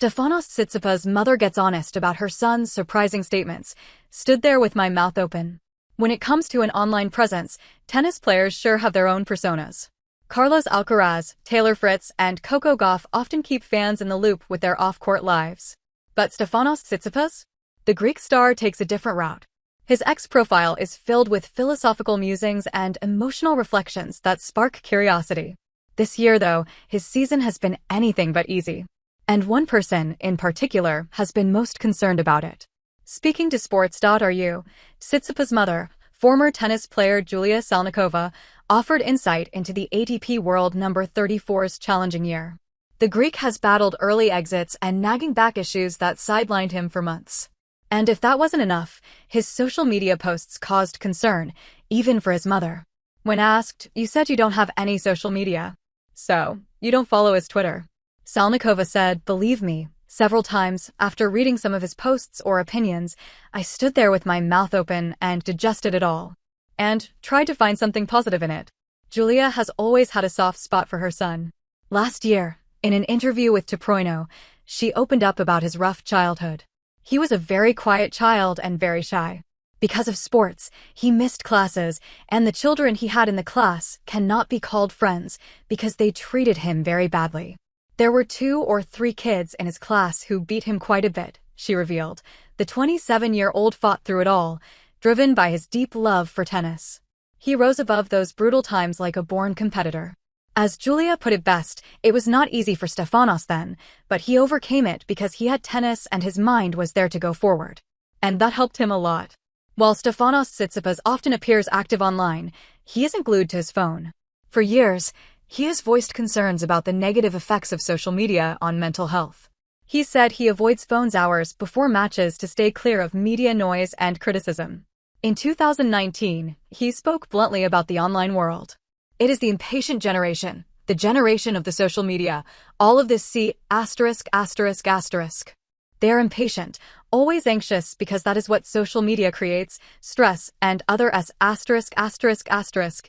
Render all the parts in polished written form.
Stefanos Tsitsipas' mother gets honest about her son's surprising statements. Stood there with my mouth open. When it comes to an online presence, tennis players sure have their own personas. Carlos Alcaraz, Taylor Fritz, and Coco Gauff often keep fans in the loop with their off-court lives. But Stefanos Tsitsipas? The Greek star takes a different route. His X profile is filled with philosophical musings and emotional reflections that spark curiosity. This year, though, his season has been anything but easy. And one person, in particular, has been most concerned about it. Speaking to Sports.ru, Tsitsipas' mother, former tennis player Julia Salnikova, offered insight into the ATP World No. 34's challenging year. The Greek has battled early exits and nagging back issues that sidelined him for months. And if that wasn't enough, his social media posts caused concern, even for his mother. When asked, "You said you don't have any social media. So, you don't follow his Twitter?" Salnikova said, "Believe me, several times, after reading some of his posts or opinions, I stood there with my mouth open and digested it all. And tried to find something positive in it." Julia has always had a soft spot for her son. Last year, in an interview with Toproino, she opened up about his rough childhood. He was a very quiet child and very shy. Because of sports, he missed classes, and the children he had in the class cannot be called friends because they treated him very badly. There were 2 or 3 kids in his class who beat him quite a bit, she revealed. The 27-year-old fought through it all, driven by his deep love for tennis. He rose above those brutal times like a born competitor. As Julia put it best, it was not easy for Stefanos then, but he overcame it because he had tennis and his mind was there to go forward. And that helped him a lot. While Stefanos Tsitsipas often appears active online, he isn't glued to his phone. For years, he has voiced concerns about the negative effects of social media on mental health. He said he avoids phone hours before matches to stay clear of media noise and criticism. In 2019, he spoke bluntly about the online world. "It is the impatient generation, the generation of the social media. All of this They are impatient, always anxious because that is what social media creates, stress and other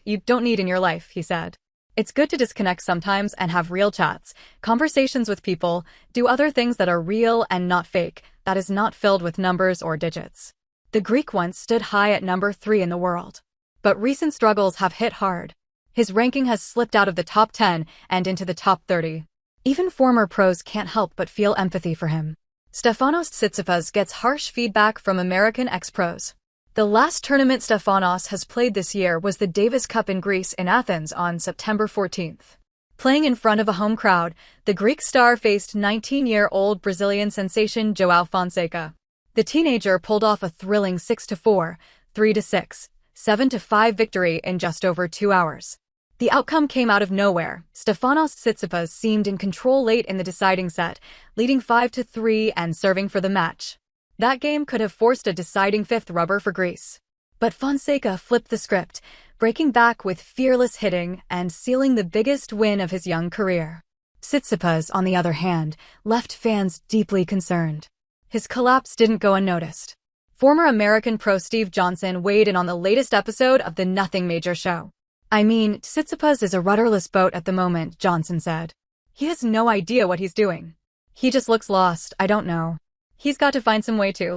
you don't need in your life," he said. "It's good to disconnect sometimes and have real chats, conversations with people, do other things that are real and not fake, that is not filled with numbers or digits." The Greek once stood high at number 3 in the world. But recent struggles have hit hard. His ranking has slipped out of the top 10 and into the top 30. Even former pros can't help but feel empathy for him. Stefanos Tsitsipas gets harsh feedback from American ex-pros. The last tournament Stefanos has played this year was the Davis Cup in Greece in Athens on September 14th. Playing in front of a home crowd, the Greek star faced 19-year-old Brazilian sensation João Fonseca. The teenager pulled off a thrilling 6-4, 3-6, 7-5 victory in just over 2 hours. The outcome came out of nowhere. Stefanos Tsitsipas seemed in control late in the deciding set, leading 5-3 and serving for the match. That game could have forced a deciding 5th rubber for Greece. But Fonseca flipped the script, breaking back with fearless hitting and sealing the biggest win of his young career. Tsitsipas, on the other hand, left fans deeply concerned. His collapse didn't go unnoticed. Former American pro Steve Johnson weighed in on the latest episode of the Nothing Major show. "I mean, Tsitsipas is a rudderless boat at the moment," Johnson said. "He has no idea what he's doing. He just looks lost, I don't know. He's got to find some way to,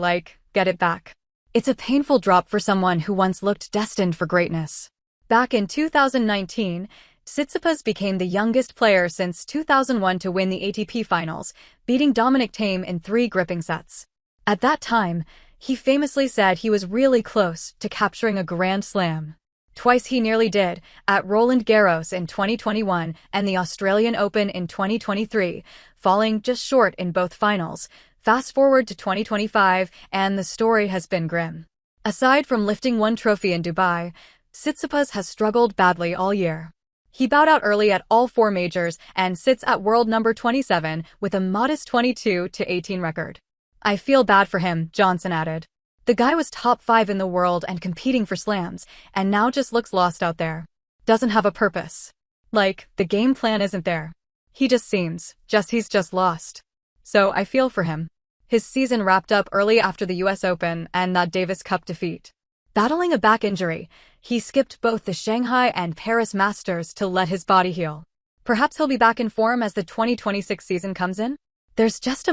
get it back." It's a painful drop for someone who once looked destined for greatness. Back in 2019, Tsitsipas became the youngest player since 2001 to win the ATP Finals, beating Dominic Thiem in 3 gripping sets. At that time, he famously said he was really close to capturing a Grand Slam. Twice he nearly did, at Roland Garros in 2021 and the Australian Open in 2023, falling just short in both finals. Fast forward to 2025, and the story has been grim. Aside from lifting 1 trophy in Dubai, Tsitsipas has struggled badly all year. He bowed out early at all 4 majors and sits at world number 27 with a modest 22-18 record. "I feel bad for him," Johnson added. "The guy was top 5 in the world and competing for slams, and now just looks lost out there. Doesn't have a purpose. The game plan isn't there. He just seems, he's just lost. So I feel for him." His season wrapped up early after the US Open and that Davis Cup defeat. Battling a back injury, he skipped both the Shanghai and Paris Masters to let his body heal. Perhaps he'll be back in form as the 2026 season comes in? There's just a